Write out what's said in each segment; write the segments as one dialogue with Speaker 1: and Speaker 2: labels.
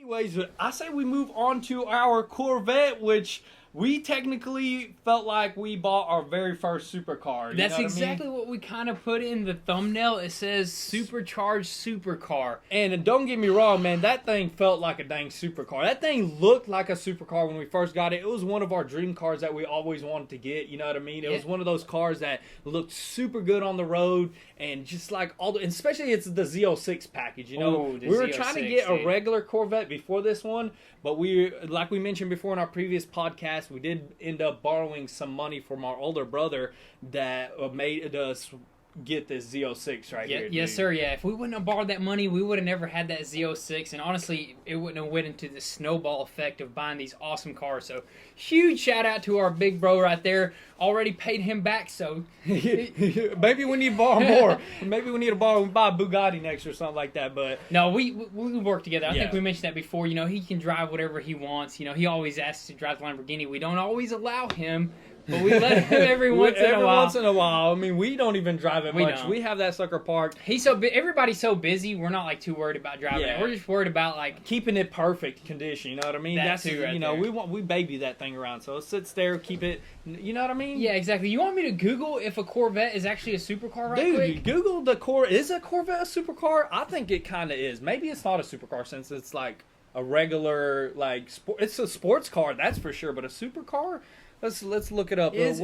Speaker 1: Anyways, I say we move on to our Corvette, which we technically felt like we bought our very first supercar.
Speaker 2: That's exactly what we kind of put in the thumbnail. It says supercharged supercar.
Speaker 1: And don't get me wrong, man, that thing felt like a dang supercar. That thing looked like a supercar when we first got it. It was one of our dream cars that we always wanted to get, you know what I mean? It was one of those cars that looked super good on the road, and just like especially it's the Z06 package, you know? We were trying to get a regular Corvette before this one, but like we mentioned before in our previous podcast, we did end up borrowing some money from our older brother that made us get this Z06 right here.
Speaker 2: Yes, sir. Yeah, if we wouldn't have borrowed that money, we would have never had that Z06, and honestly, it wouldn't have went into the snowball effect of buying these awesome cars. So, huge shout out to our big bro right there. Already paid him back, so
Speaker 1: maybe we need to borrow more. Maybe we need to buy a Bugatti next or something like that. But
Speaker 2: no, we work together. I think we mentioned that before. You know, he can drive whatever he wants. You know, he always asks to drive the Lamborghini. We don't always allow him, but we let him every once in a while.
Speaker 1: I mean, we don't even drive it much. We have that sucker parked.
Speaker 2: Everybody's so busy. We're not like too worried about driving it. We're just worried about like
Speaker 1: keeping it perfect condition. You know what I mean?
Speaker 2: That's you know,
Speaker 1: we baby that thing around, so it sits there, keep it. You know what I mean?
Speaker 2: Yeah, exactly. You want me to Google if a Corvette is actually a supercar right
Speaker 1: Dude,
Speaker 2: quick?
Speaker 1: Google is a Corvette a supercar? I think it kind of is. Maybe it's not a supercar since it's like a regular it's a sports car, that's for sure. But a supercar? Let's look it up.
Speaker 2: Is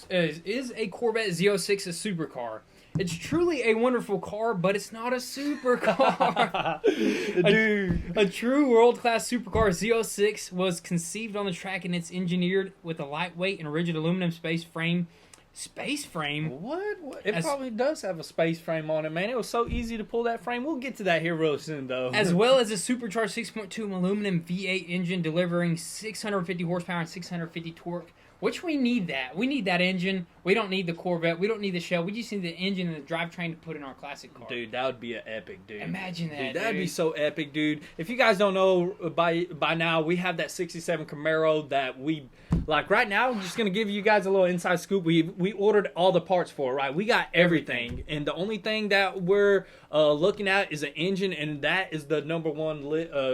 Speaker 2: a Corvette Z06 a supercar? It's truly a wonderful car, but it's not a supercar. Dude. A true world-class supercar, Z06 was conceived on the track, and it's engineered with a lightweight and rigid aluminum space frame. Space frame?
Speaker 1: What? It probably does have a space frame on it, man. It was so easy to pull that frame. We'll get to that here real soon, though.
Speaker 2: As well as a supercharged 6.2 aluminum V8 engine delivering 650 horsepower and 650 torque. Which we need that. We need that engine. We don't need the Corvette. We don't need the shell. We just need the engine and the drivetrain to put in our classic car.
Speaker 1: Dude, that would be an epic, dude.
Speaker 2: Imagine that, dude.
Speaker 1: That'd be so epic, dude. If you guys don't know by now, we have that 67 Camaro that we... Like, right now, I'm just going to give you guys a little inside scoop. We ordered all the parts for it, right? We got everything. And the only thing that we're looking at is an engine, and that is the number one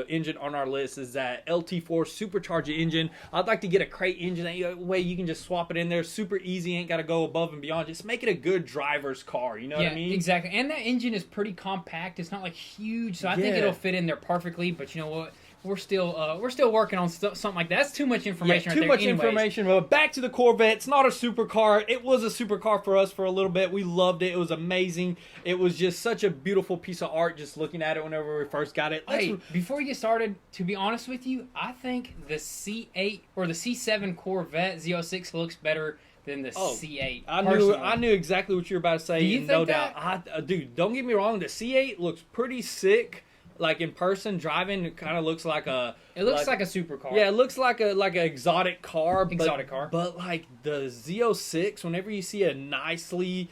Speaker 1: engine on our list is that LT4 supercharged engine. I'd like to get a crate engine. That way you can just swap it in there. Super easy. Ain't got to go above and beyond. Just make it a good driver's car. You know what I mean?
Speaker 2: Exactly. And that engine is pretty compact. It's not, like, huge. So I think it'll fit in there perfectly. But you know what? We're still working on something like that. That's too much information.
Speaker 1: Too much information. But back to the Corvette. It's not a supercar. It was a supercar for us for a little bit. We loved it. It was amazing. It was just such a beautiful piece of art. Just looking at it whenever we first got it.
Speaker 2: Hey, before we get started, to be honest with you, I think the C8 or the C7 Corvette Z06 looks better than the C8.
Speaker 1: I knew exactly what you were about to say.
Speaker 2: Do you think
Speaker 1: doubt. Dude, don't get me wrong. The C8 looks pretty sick. Like in person, driving, it kind of looks like a.
Speaker 2: It looks like a supercar.
Speaker 1: Yeah, it looks like an exotic car.
Speaker 2: But
Speaker 1: like the Z06, whenever you see a nicely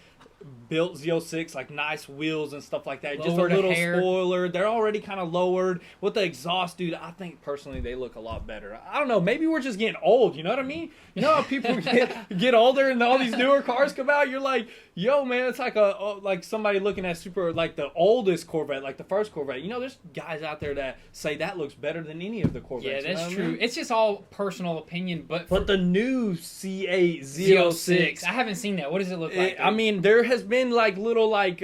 Speaker 1: built Z06, like nice wheels and stuff like that, just a little spoiler, they're already kind of lowered with the exhaust, dude. I think personally they look a lot better. I don't know, maybe we're just getting old, you know what I mean? You know how people get older and all these newer cars come out, you're like, yo man, it's like somebody looking at the oldest Corvette, like the first Corvette. You know, there's guys out there that say that looks better than any of the Corvettes.
Speaker 2: Yeah, that's true. It's just all personal opinion, but
Speaker 1: the new C8 Z06,
Speaker 2: I haven't seen that. What does it look like?
Speaker 1: I mean, there has been like little like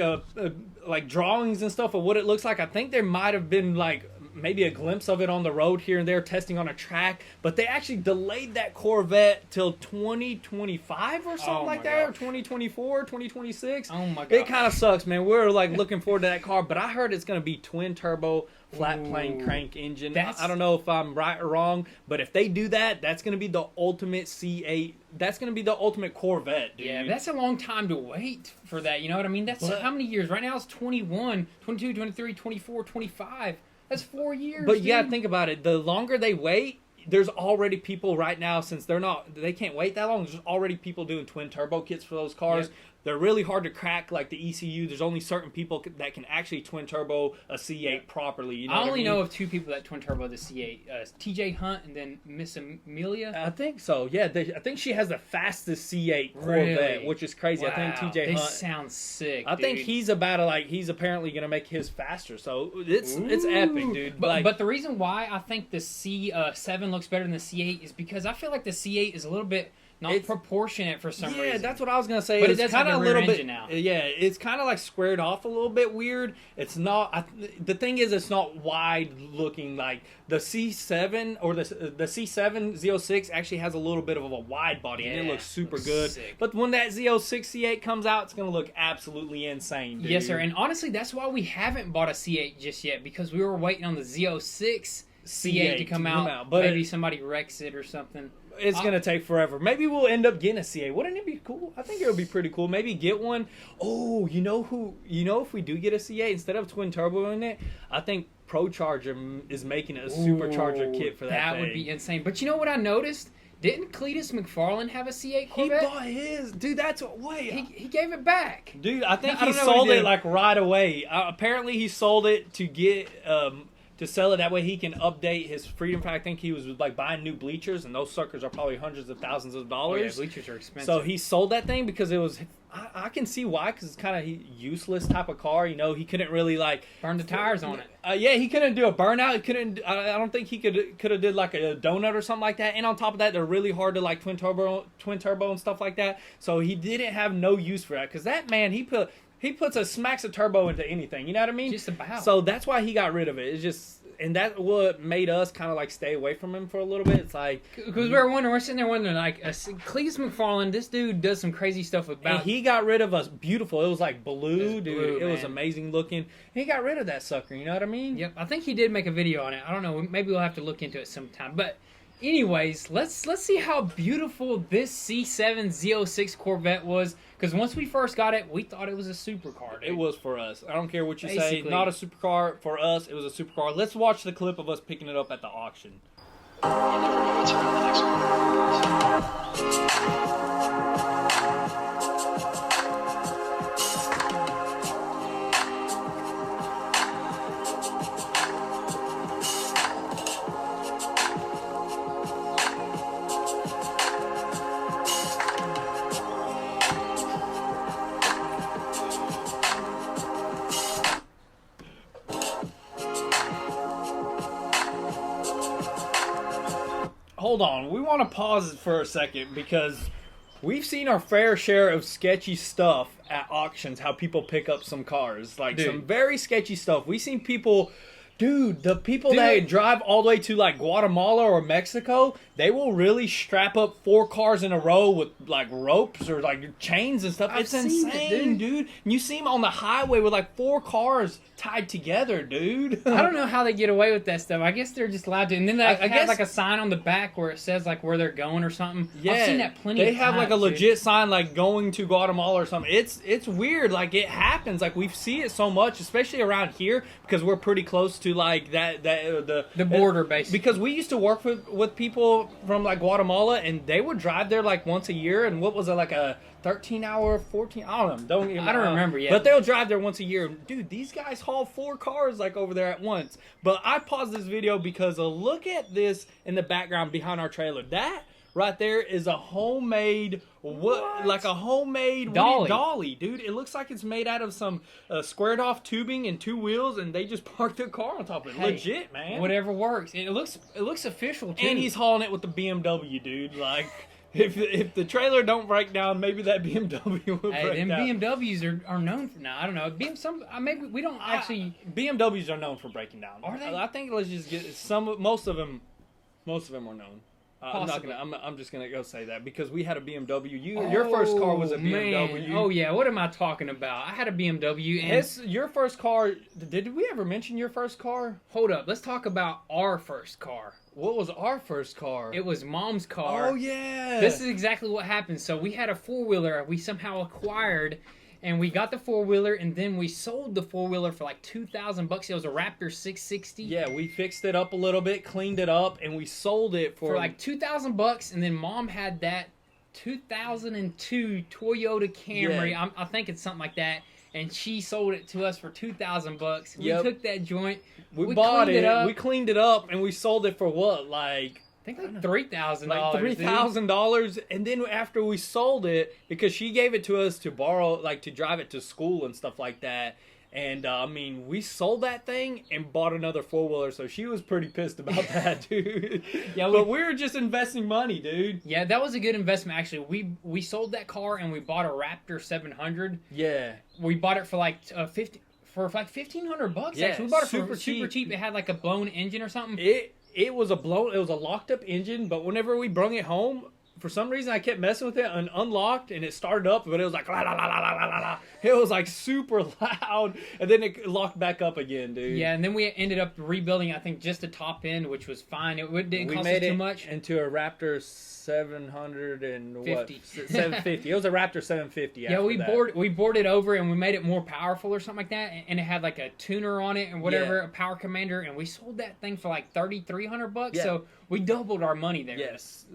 Speaker 1: drawings and stuff of what it looks like. I think there might have been like maybe a glimpse of it on the road here and there testing on a track, but they actually delayed that Corvette till 2025 or something like that, or 2024, 2026.
Speaker 2: Oh my god.
Speaker 1: It kind of sucks, man. We're like looking forward to that car, but I heard it's going to be twin turbo flat plane crank engine. I don't know if I'm right or wrong, but if they do that, that's going to be the ultimate C8. That's going to be the ultimate Corvette, dude.
Speaker 2: Yeah, that's a long time to wait for that. You know what I mean? That's how many years? Right now it's 21, 22, 23, 24, 25. That's 4 years.
Speaker 1: But you got to think about it. The longer they wait, there's already people right now, since they can't wait that long, there's already people doing twin turbo kits for those cars. they're really hard to crack, like the ECU. There's only certain people that can actually twin turbo a C8 properly. You know
Speaker 2: I only
Speaker 1: what I mean?
Speaker 2: know of 2 people that twin turbo the C8. TJ Hunt and then Miss Amelia.
Speaker 1: I think so. Yeah, I think she has the fastest C8 Corvette,
Speaker 2: Really?
Speaker 1: which is crazy.
Speaker 2: Wow.
Speaker 1: I think TJ
Speaker 2: They
Speaker 1: Hunt.
Speaker 2: sound sick.
Speaker 1: I think he's about to he's apparently gonna make his faster. So it's epic, dude.
Speaker 2: But the reason why I think the C7 looks better than the C8 is because I feel like the C8 is a little bit not proportionate for some reason.
Speaker 1: Yeah, that's what I was gonna say.
Speaker 2: But
Speaker 1: it's
Speaker 2: it does
Speaker 1: kind
Speaker 2: have
Speaker 1: of
Speaker 2: a
Speaker 1: a little
Speaker 2: rear
Speaker 1: bit.
Speaker 2: engine now.
Speaker 1: Yeah, it's kind of like squared off a little bit weird. It's not. The thing is, it's not wide looking like the C7 or the C7 Z06 actually has a little bit of a wide body and it looks super good.
Speaker 2: Sick.
Speaker 1: But when that Z06 C8 comes out, it's gonna look absolutely insane, dude.
Speaker 2: Yes, sir. And honestly, that's why we haven't bought a C8 just yet, because we were waiting on the Z06 C8 to come out.
Speaker 1: But
Speaker 2: maybe somebody wrecks it or something.
Speaker 1: It's going to take forever. Maybe we'll end up getting a C8. Wouldn't it be cool? I think it would be pretty cool. Maybe get one. Oh, if we do get a C8, instead of twin turbo in it, I think ProCharger is making a supercharger kit for that
Speaker 2: That
Speaker 1: thing.
Speaker 2: would be insane. But you know what I noticed? Didn't Cletus McFarlane have a C8 Corvette?
Speaker 1: He bought his. Dude, that's what. Wait.
Speaker 2: He gave it back.
Speaker 1: Dude, I think
Speaker 2: I
Speaker 1: he
Speaker 2: don't know what
Speaker 1: sold
Speaker 2: he
Speaker 1: it
Speaker 2: did.
Speaker 1: like right away. Apparently, he sold it to get to sell it. That way, he can update his Freedom Pack. I think he was like buying new bleachers, and those suckers are probably hundreds of thousands of
Speaker 2: Oh,
Speaker 1: dollars.
Speaker 2: yeah, bleachers are expensive.
Speaker 1: So he sold that thing because it was. I can see why, because it's kind of useless type of car. You know, he couldn't really
Speaker 2: burn the tires on it.
Speaker 1: Yeah, he couldn't do a burnout. He couldn't. I don't think he could have did like a donut or something like that. And on top of that, they're really hard to like twin turbo and stuff like that. So he didn't have no use for that, because that man smacks a turbo into anything. You know what I mean?
Speaker 2: Just about.
Speaker 1: So that's why he got rid of it. It's just. And that's what made us kind of like stay away from him for a little bit. It's like,
Speaker 2: because we're sitting there wondering, like, Cletus McFarlane, this dude does some crazy stuff about.
Speaker 1: And he got rid of us beautiful. It was like blue, dude.
Speaker 2: blue,
Speaker 1: it was
Speaker 2: man.
Speaker 1: amazing looking. He got rid of that sucker. You know what I mean?
Speaker 2: Yep, I think he did make a video on it. I don't know. Maybe we'll have to look into it sometime. But anyways, let's see how beautiful this C7 Z06 Corvette was. Because once we first got it, we thought it was a supercar. Dude.
Speaker 1: It was for us. I don't care what you
Speaker 2: Basically.
Speaker 1: say. Not a supercar. For us, it was a supercar. Let's watch the clip of us picking it up at the auction.
Speaker 3: You never know what's around the next corner.
Speaker 1: Hold on. We want to pause it for a second because we've seen our fair share of sketchy stuff at auctions, how people pick up some cars. Like,
Speaker 2: Dude.
Speaker 1: some very sketchy stuff. We've seen people... Dude, the people that drive all the way to like Guatemala or Mexico, they will really strap up 4 cars in a row with like ropes or like chains and stuff.
Speaker 2: I've
Speaker 1: It's
Speaker 2: seen it,
Speaker 1: insane, dude. And you see them on the highway with like 4 cars tied together, dude.
Speaker 2: I don't know how they get away with that stuff. I guess they're just allowed to. And then they
Speaker 1: I
Speaker 2: have
Speaker 1: guess-
Speaker 2: like a sign on the back where it says like where they're going or something.
Speaker 1: Yeah,
Speaker 2: I've seen that plenty
Speaker 1: They
Speaker 2: of
Speaker 1: have like a
Speaker 2: times, dude.
Speaker 1: legit sign like going to Guatemala or something. It's weird. Like, it happens. Like, we see it so much, especially around here because we're pretty close to like the
Speaker 2: border, basically.
Speaker 1: Because we used to work with people from like Guatemala, and they would drive there like once a year. And what was it, like a 13-hour, 14? I don't know.
Speaker 2: I don't remember yet.
Speaker 1: But they'll drive there once a year. Dude, these guys haul 4 cars like over there at once. But I paused this video because look at this in the background behind our trailer. That right there is a homemade like a homemade dolly, dude. It looks like it's made out of some squared off tubing and 2 wheels, and they just parked a car on top of it.
Speaker 2: Hey,
Speaker 1: legit, man.
Speaker 2: Whatever works. And it looks official too.
Speaker 1: And he's hauling it with the BMW, dude. Like, if the trailer don't break down, maybe that BMW will break
Speaker 2: them
Speaker 1: down.
Speaker 2: BMWs are known for now. I don't know. Maybe we don't actually.
Speaker 1: BMWs are known for breaking down.
Speaker 2: Are they?
Speaker 1: I think let's just get most of them are known. I'm just gonna go say that because we had a BMW. Your first car was a BMW.
Speaker 2: Man. Oh yeah, what am I talking about? I had a BMW. And
Speaker 1: Your first car. Did we ever mention your first car?
Speaker 2: hold up, let's talk about our first car.
Speaker 1: What was our first car?
Speaker 2: It was Mom's car.
Speaker 1: Oh yeah.
Speaker 2: This is exactly what happened. So we had a 4-wheeler we somehow acquired, and we got the 4-wheeler, and then we sold the 4-wheeler for like $2,000. It was a Raptor 660.
Speaker 1: Yeah, we fixed it up a little bit, cleaned it up, and we sold it
Speaker 2: For like $2,000, and then Mom had that 2002 Toyota Camry.
Speaker 1: Yeah.
Speaker 2: I think it's something like that. And she sold it to us for $2,000. We
Speaker 1: Yep.
Speaker 2: took that joint.
Speaker 1: We bought
Speaker 2: cleaned
Speaker 1: it.
Speaker 2: up.
Speaker 1: We cleaned it up, and we sold it for what, like
Speaker 2: I think like $3,000.
Speaker 1: like $3,000. And then after we sold it, because she gave it to us to borrow, like to drive it to school and stuff like that. And I mean, we sold that thing and bought another 4-wheeler, so she was pretty pissed about that, dude.
Speaker 2: Yeah,
Speaker 1: but we were just investing money, dude.
Speaker 2: Yeah, that was a good investment actually. We sold that car and we bought a Raptor 700.
Speaker 1: Yeah.
Speaker 2: We bought it for like $1,500.
Speaker 1: Yeah,
Speaker 2: Actually, we bought it
Speaker 1: super
Speaker 2: for super cheap. It had like a blown engine or something.
Speaker 1: It was a locked up engine, but whenever we brung it home, for some reason I kept messing with it and unlocked, and it started up, but it was like la la la la la la la. It was like super loud, and then it locked back up again, dude.
Speaker 2: Yeah, and then we ended up rebuilding, I think, just the top end, which was fine. It didn't cost us too much.
Speaker 1: Into a Raptor 750. 750. It was a Raptor 750.
Speaker 2: Yeah, we bored it over and we made it more powerful or something like that, and it had like a tuner on it and whatever, a power commander, and we sold that thing for like $3,300.
Speaker 1: Yeah.
Speaker 2: So we doubled our money there.
Speaker 1: Yes.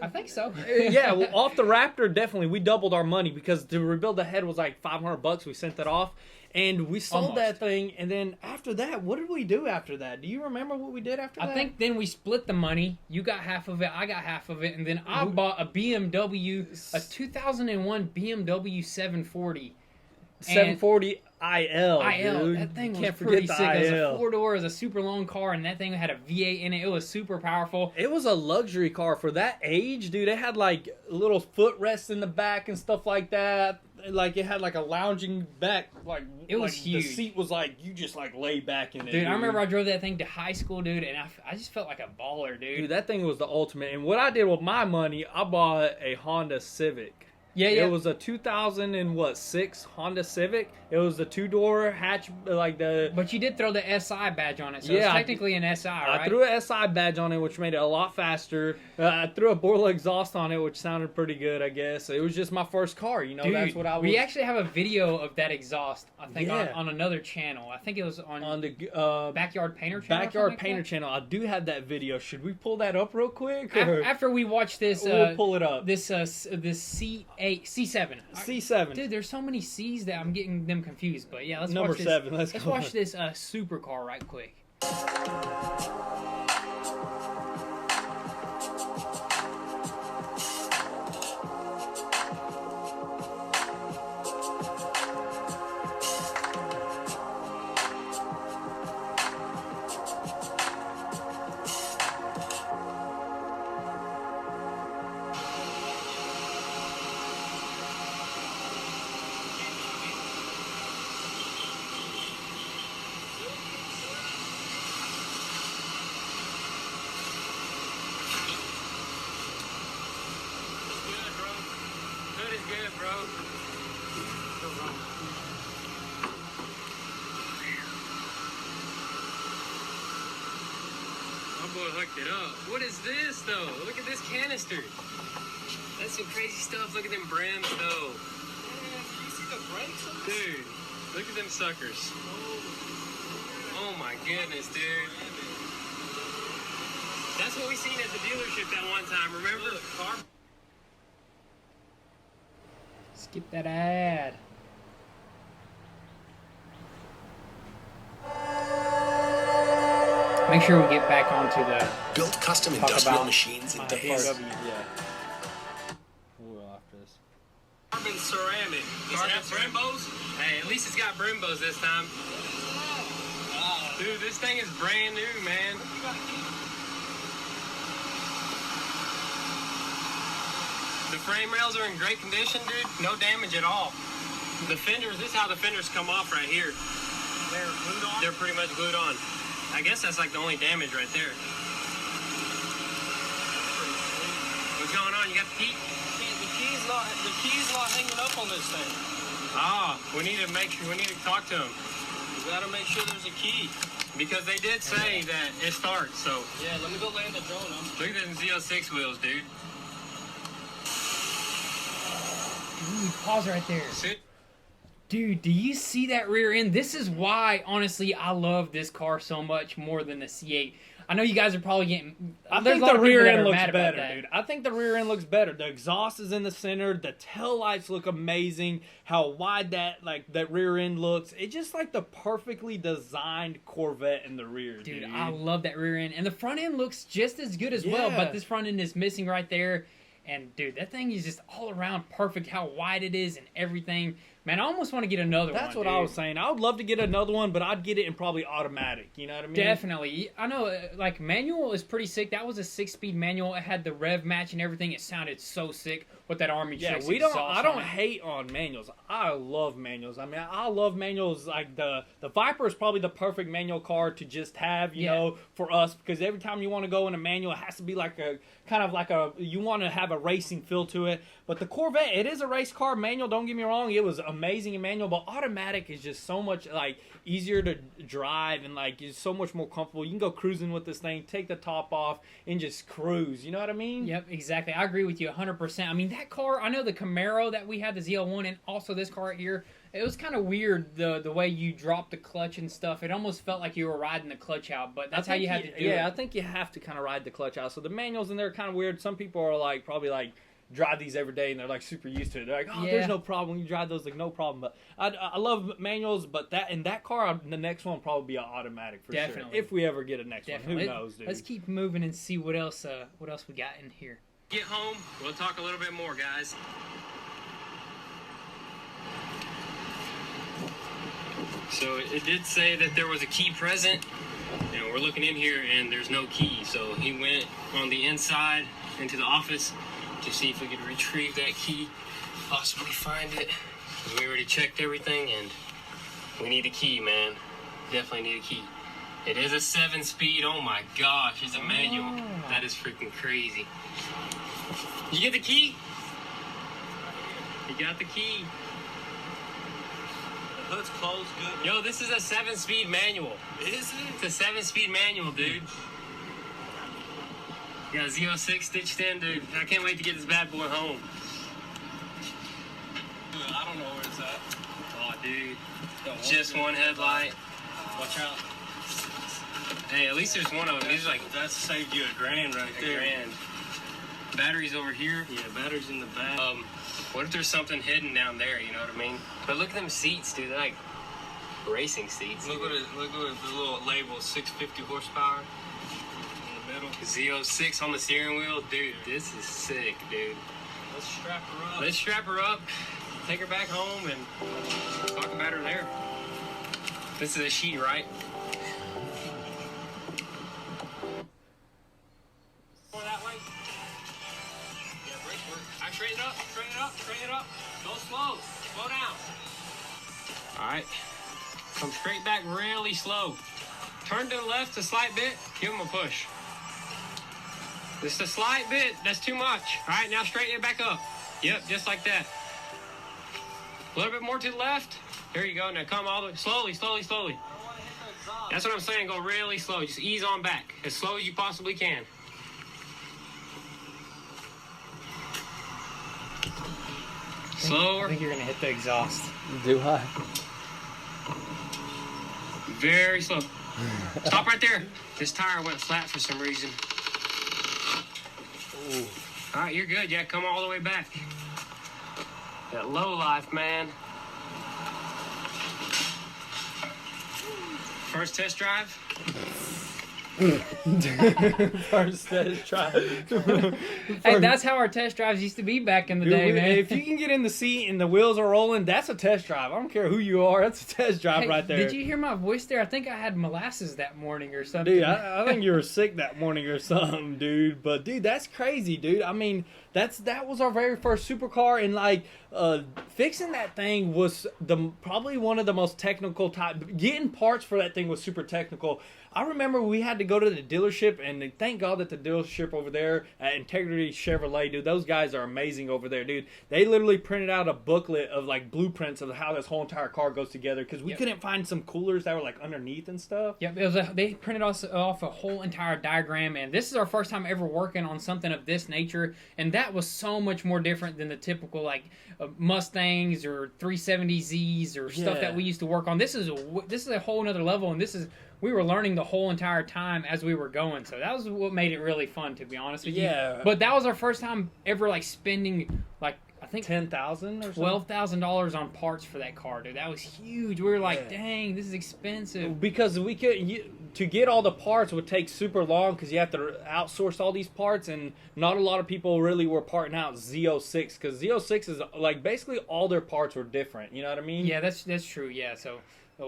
Speaker 2: I think so.
Speaker 1: Yeah, well, off the Raptor, definitely we doubled our money, because to rebuild the head was like $500. We sent that off, and we sold that thing. And then after that, what did we do after that? Do you remember what we did after that?
Speaker 2: I think then we split the money. You got half of it, I got half of it, and then I bought a BMW, a 2001 BMW 740.
Speaker 1: 740 IL,
Speaker 2: IL,
Speaker 1: dude.
Speaker 2: that thing was
Speaker 1: Can't
Speaker 2: pretty
Speaker 1: forget
Speaker 2: sick.
Speaker 1: the
Speaker 2: It was a
Speaker 1: IL.
Speaker 2: 4-door, it was a super long car, and that thing had a V8 in it. It was super powerful.
Speaker 1: It was a luxury car for that age, dude. It had like little footrests in the back and stuff like that. Like it had like a lounging back, like
Speaker 2: it was
Speaker 1: like
Speaker 2: huge.
Speaker 1: The seat was like you just like lay back in it.
Speaker 2: Dude, I remember I drove that thing to high school, dude, and I just felt like a baller, dude.
Speaker 1: Dude, that thing was the ultimate. And what I did with my money, I bought a Honda Civic.
Speaker 2: Yeah.
Speaker 1: It was a 2006 Honda Civic. It was the 2-door hatch, like the.
Speaker 2: But you did throw the SI badge on it, so
Speaker 1: Yeah,
Speaker 2: it's technically an SI, right?
Speaker 1: I threw an SI badge on it, which made it a lot faster. I threw a Borla exhaust on it, which sounded pretty good, I guess. It was just my first car, you know.
Speaker 2: Dude,
Speaker 1: that's what I was.
Speaker 2: we actually have a video of that exhaust, I think,
Speaker 1: Yeah.
Speaker 2: on another channel. I think it was on
Speaker 1: the
Speaker 2: Backyard Painter channel.
Speaker 1: Backyard Painter channel. I do have that video. Should we pull that up real quick? Or?
Speaker 2: After we watch this,
Speaker 1: We'll pull it up.
Speaker 2: This C8, C7.
Speaker 1: C7.
Speaker 2: Dude, there's so many C's that I'm getting them confused. But yeah, let's
Speaker 1: Number
Speaker 2: watch this.
Speaker 1: 7.
Speaker 2: Let's
Speaker 1: go.
Speaker 2: watch this supercar right quick.
Speaker 4: Good, bro. My boy hooked it up. What is this, though? Look at this canister. That's some crazy stuff. Look at them brims, though.
Speaker 3: Man, do you see the brakes on this?
Speaker 4: Dude, look at them suckers. Oh my goodness, dude. That's what we seen at the dealership that one time, remember? Car.
Speaker 2: Skip that ad. Make sure we get back onto the
Speaker 5: Built custom
Speaker 2: talk
Speaker 5: industrial
Speaker 2: about
Speaker 5: machines in
Speaker 2: my
Speaker 5: days.
Speaker 2: BMW.
Speaker 1: Yeah. We'll after this.
Speaker 4: Carbon ceramic. Does it have Brimbos? Hey, at least it's got Brimbos this time. Dude, this thing is brand new, man. The frame rails are in great condition, dude. No damage at all. The fenders, this is how the fenders come off right here. They're glued on? They're pretty much glued on. I guess that's like the only damage right there. What's going on? You got the key?
Speaker 3: The key's not hanging up on this thing.
Speaker 4: Ah, we need to make sure, we need to talk to them.
Speaker 3: You gotta make sure there's a key.
Speaker 4: Because they did say that it starts, so.
Speaker 3: Yeah, let me go land the drone.
Speaker 4: Look at them Z06 wheels, dude.
Speaker 2: Ooh, pause right there.
Speaker 4: Sit.
Speaker 2: Dude, do you see that rear end? This is why, honestly, I love this car so much more than the C8. I know you guys are probably getting.
Speaker 1: I
Speaker 2: there's
Speaker 1: think
Speaker 2: a lot
Speaker 1: the
Speaker 2: of people
Speaker 1: rear
Speaker 2: that
Speaker 1: end
Speaker 2: are
Speaker 1: looks
Speaker 2: mad about
Speaker 1: better,
Speaker 2: that.
Speaker 1: dude. I think the rear end looks better. The exhaust is in the center. The tail lights look amazing. How wide that rear end looks. It's just like the perfectly designed Corvette in the rear, dude.
Speaker 2: I love that rear end, and the front end looks just as good as well. But this front end is missing right there. And dude, that thing is just all around perfect. How wide it is and everything. Man, I almost want to get another one.
Speaker 1: That's what I was saying. I would love to get another one, but I'd get it in probably automatic. You know what I mean?
Speaker 2: Definitely. I know, like, manual is pretty sick. That was a 6-speed manual. It had the rev match and everything. It sounded so sick with that Army Tricks exhaust
Speaker 1: I don't
Speaker 2: on it.
Speaker 1: hate on manuals. I love manuals. I mean, I love manuals. Like, the Viper is probably the perfect manual car to just have, you know, for us. Because every time you want to go in a manual, it has to be like you want to have a racing feel to it. But the Corvette, it is a race car. Manual, don't get me wrong. It was amazing in manual. But automatic is just so much, like, easier to drive. And, like, it's so much more comfortable. You can go cruising with this thing, take the top off, and just cruise. You know what I mean?
Speaker 2: Yep, exactly. I agree with you 100%. I mean, that car, I know the Camaro that we had, the ZL1, and also this car right here, it was kind of weird, the way you dropped the clutch and stuff. It almost felt like you were riding the clutch out, but that's how you had to do it.
Speaker 1: Yeah, I think you have to kind of ride the clutch out. So the manuals in there are kind of weird. Some people are like, probably like, drive these every day and they're like super used to it. They're like, oh, there's no problem. You drive those, like, no problem. But I love manuals, but that car, the next one will probably be an automatic for sure. If we ever get a next one. Who knows, dude?
Speaker 2: Let's keep moving and see what else we got in here.
Speaker 4: Get home, we'll talk a little bit more, guys. So it did say that there was a key present, and we're looking in here and there's no key. So he went on the inside into the office to see if we could retrieve that key, possibly find it. We already checked everything and we need a key, man. Definitely need a key. It is a 7-speed, oh my gosh, it's a manual. That is freaking crazy. Did you get the key? You got the key.
Speaker 3: The hood's closed good.
Speaker 4: Yo, this is a 7-speed manual.
Speaker 3: Is it?
Speaker 4: It's a 7-speed manual, dude. You got a Z06 stitched in, dude. I can't wait to get this bad boy home.
Speaker 3: Dude, I don't know where it's at.
Speaker 4: Oh, dude. Just one headlight.
Speaker 3: Watch out.
Speaker 4: Hey, at least there's one of them. These are like
Speaker 3: That saved you $1,000 right
Speaker 4: a
Speaker 3: there.
Speaker 4: grand. Batteries over here.
Speaker 3: Yeah, batteries in the back.
Speaker 4: What if there's something hidden down there? You know what I mean? But look at them seats, dude. They're like racing seats.
Speaker 3: Look at the little label, 650 horsepower in the middle.
Speaker 4: Z06 on the steering wheel, dude. This is sick, dude.
Speaker 3: Let's strap her up.
Speaker 4: Let's strap her up, take her back home, and talk about her there. This is a she, right? Going that way? Yeah, brake work. All right, straighten it up, straighten it up, straighten it up. Go slow, slow down. All right, come straight back really slow. Turn to the left a slight bit, give him a push. Just a slight bit, that's too much. All right, now straighten it back up. Yep, just like that. A little bit more to the left. There you go, now come all the way, slowly, slowly, slowly. That's what I'm saying, go really slow. Just ease on back, as slow as you possibly can. Slower.
Speaker 2: I think you're gonna hit the exhaust.
Speaker 1: Do I?
Speaker 4: Very slow. Stop right there. This tire went flat for some reason.
Speaker 1: Ooh.
Speaker 4: All right, you're good. Yeah, come all the way back. That low life, man. First test drive.
Speaker 1: First test drive.
Speaker 2: Hey, that's how our test drives used to be back in the day, man.
Speaker 1: If you can get in the seat and the wheels are rolling, that's a test drive. I don't care who you are. That's a test drive right there.
Speaker 2: Did you hear my voice there? I think I had molasses that morning or something.
Speaker 1: Dude, I think you were sick that morning or something, dude. But, dude, that's crazy, dude. I mean, that was our very first supercar, and, like, fixing that thing was probably one of the most technical getting parts for that thing was super technical. I remember we had to go to the dealership, and thank God that the dealership over there at Integrity Chevrolet, dude, those guys are amazing over there, dude. They literally printed out a booklet of, like, blueprints of how this whole entire car goes together, because we couldn't find some coolers that were, like, underneath and stuff.
Speaker 2: Yep, they printed us off a whole entire diagram, and this is our first time ever working on something of this nature, and that was so much more different than the typical, like, Mustangs or 370Zs or stuff that we used to work on. This is a whole nother level, and this is we were learning the whole entire time as we were going. So that was what made it really fun, to be honest with you.
Speaker 1: Yeah.
Speaker 2: But that was our first time ever like spending like I think
Speaker 1: $10,000 or
Speaker 2: $12,000 on parts for that car, dude. That was huge. We were like, dang, this is expensive.
Speaker 1: because we could to get all the parts would take super long because you have to outsource all these parts, and not a lot of people really were parting out Z06 because Z06 is like basically all their parts were different. You know what I mean?
Speaker 2: Yeah, that's true. Yeah, so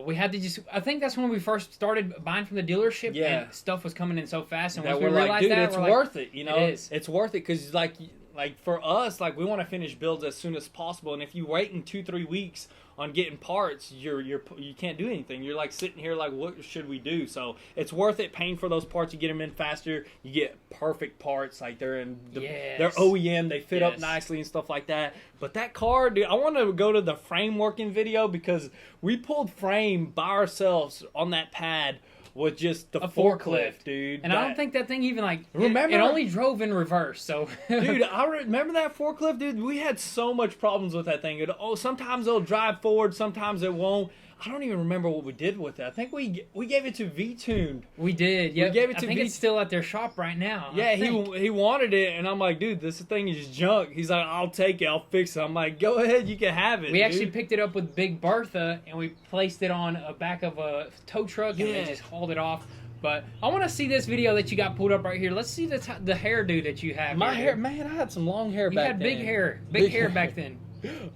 Speaker 2: we had to just. I think that's when we first started buying from the dealership.
Speaker 1: Yeah.
Speaker 2: And stuff was coming in so fast, and
Speaker 1: that
Speaker 2: once we
Speaker 1: we're like,
Speaker 2: realized
Speaker 1: dude,
Speaker 2: that,
Speaker 1: it's
Speaker 2: we're
Speaker 1: worth
Speaker 2: like,
Speaker 1: it. You know,
Speaker 2: it is.
Speaker 1: It's worth it because like for us, like we want to finish builds as soon as possible, and if you wait in 2-3 weeks on getting parts, you can't do anything. You're like sitting here like, what should we do? So it's worth it paying for those parts. You get them in faster. You get perfect parts, like they're OEM. They fit up nicely and stuff like that. But that car, dude, I want to go to the frame working video because we pulled frame by ourselves on that pad with just the forklift, dude.
Speaker 2: And I don't think that thing even like
Speaker 1: remember
Speaker 2: it only drove in reverse. So
Speaker 1: dude, I remember that forklift, dude. We had so much problems with that thing. Sometimes it'll drive forward, sometimes it won't. I don't even remember what we did with it. I think we gave it to V-Tuned.
Speaker 2: We did. Yeah,
Speaker 1: we gave it to
Speaker 2: I think it's still at their shop right now.
Speaker 1: Yeah, he wanted it, and I'm like, dude, this thing is junk. He's like, I'll take it, I'll fix it. I'm like, go ahead, you can have it.
Speaker 2: We actually picked it up with Big Bertha, and we placed it on a back of a tow truck, and they just hauled it off. But I want to see this video that you got pulled up right here. Let's see the hairdo that you have.
Speaker 1: My hair, man, I had some long hair back then.
Speaker 2: You had big hair back then.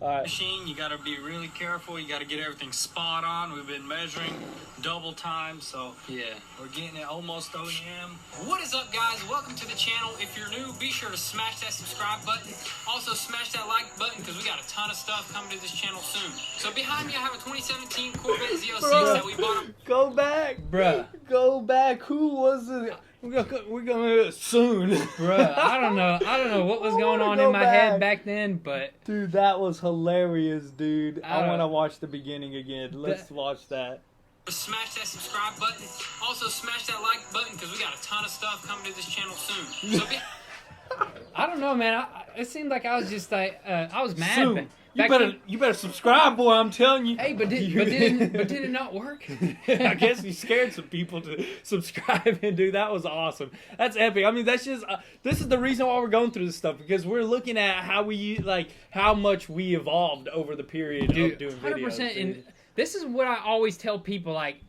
Speaker 3: Machine, you got to be really careful. You got to get everything spot on. We've been measuring double time, so
Speaker 2: yeah,
Speaker 3: we're getting it almost OEM.
Speaker 4: What is up, guys? Welcome to the channel. If you're new, be sure to smash that subscribe button. Also, smash that like button because we got a ton of stuff coming to this channel soon. So behind me, I have a 2017 Corvette Z06 that we bought.
Speaker 1: Go back,
Speaker 2: bruh.
Speaker 1: Go back. Who was it? We're gonna do it soon,
Speaker 2: bruh. I don't know what was going on in my head back then, but
Speaker 1: dude, that was hilarious, dude. I want to watch the beginning again. Let's watch that.
Speaker 4: Smash that subscribe button. Also, smash that like button because we got a ton of stuff coming to this channel soon. So
Speaker 2: I don't know, man. It seemed like I was just like I was mad.
Speaker 1: Soon. You better subscribe, boy. I'm telling you.
Speaker 2: Hey, but did it not work?
Speaker 1: I guess you scared some people to subscribe, and dude, that was awesome. That's epic. I mean, that's just this is the reason why we're going through this stuff because we're looking at how much we evolved over the period of doing videos.
Speaker 2: 100%. And this is what I always tell people, like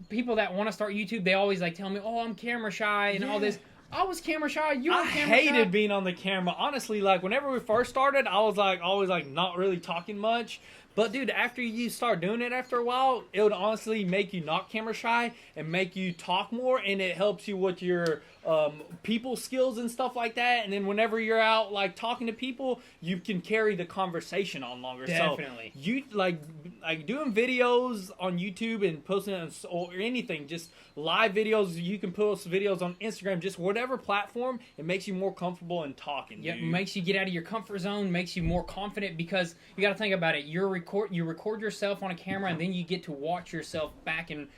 Speaker 2: people that want to start YouTube. They always like tell me, "Oh, I'm camera shy and all this." I was camera shy. You were camera shy.
Speaker 1: I hated being on the camera. Honestly, like whenever we first started, I was like always like not really talking much. But dude, after you start doing it after a while, it would honestly make you not camera shy and make you talk more, and it helps you with your people skills and stuff like that. And then whenever you're out like talking to people, you can carry the conversation on longer.
Speaker 2: Definitely.
Speaker 1: So you like doing videos on YouTube and posting it or anything, just live videos. You can post videos on Instagram, just whatever platform. It makes you more comfortable in talking.
Speaker 2: Yeah, makes you get out of your comfort zone, makes you more confident because you got to think about it. You record yourself on a camera, and then you get to watch yourself back and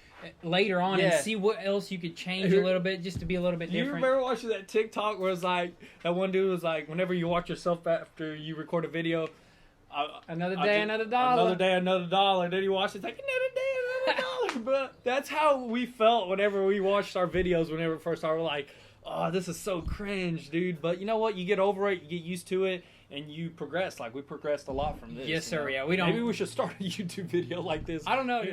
Speaker 2: later on and see what else you could change a little bit just to be a little bit different.
Speaker 1: You remember watching that TikTok where it's like that one dude was like, whenever you watch yourself after you record a video,
Speaker 2: another day, another dollar.
Speaker 1: Another day, another dollar. Then you watch it, it's like another day, another dollar. But that's how we felt whenever we watched our videos. Whenever we first started, we're like, oh, this is so cringe, dude. But you know what? You get over it, you get used to it, and you progress. Like we progressed a lot from this.
Speaker 2: Yes, sir.
Speaker 1: Know?
Speaker 2: Yeah, we don't.
Speaker 1: Maybe we should start a YouTube video like this.
Speaker 2: I don't know.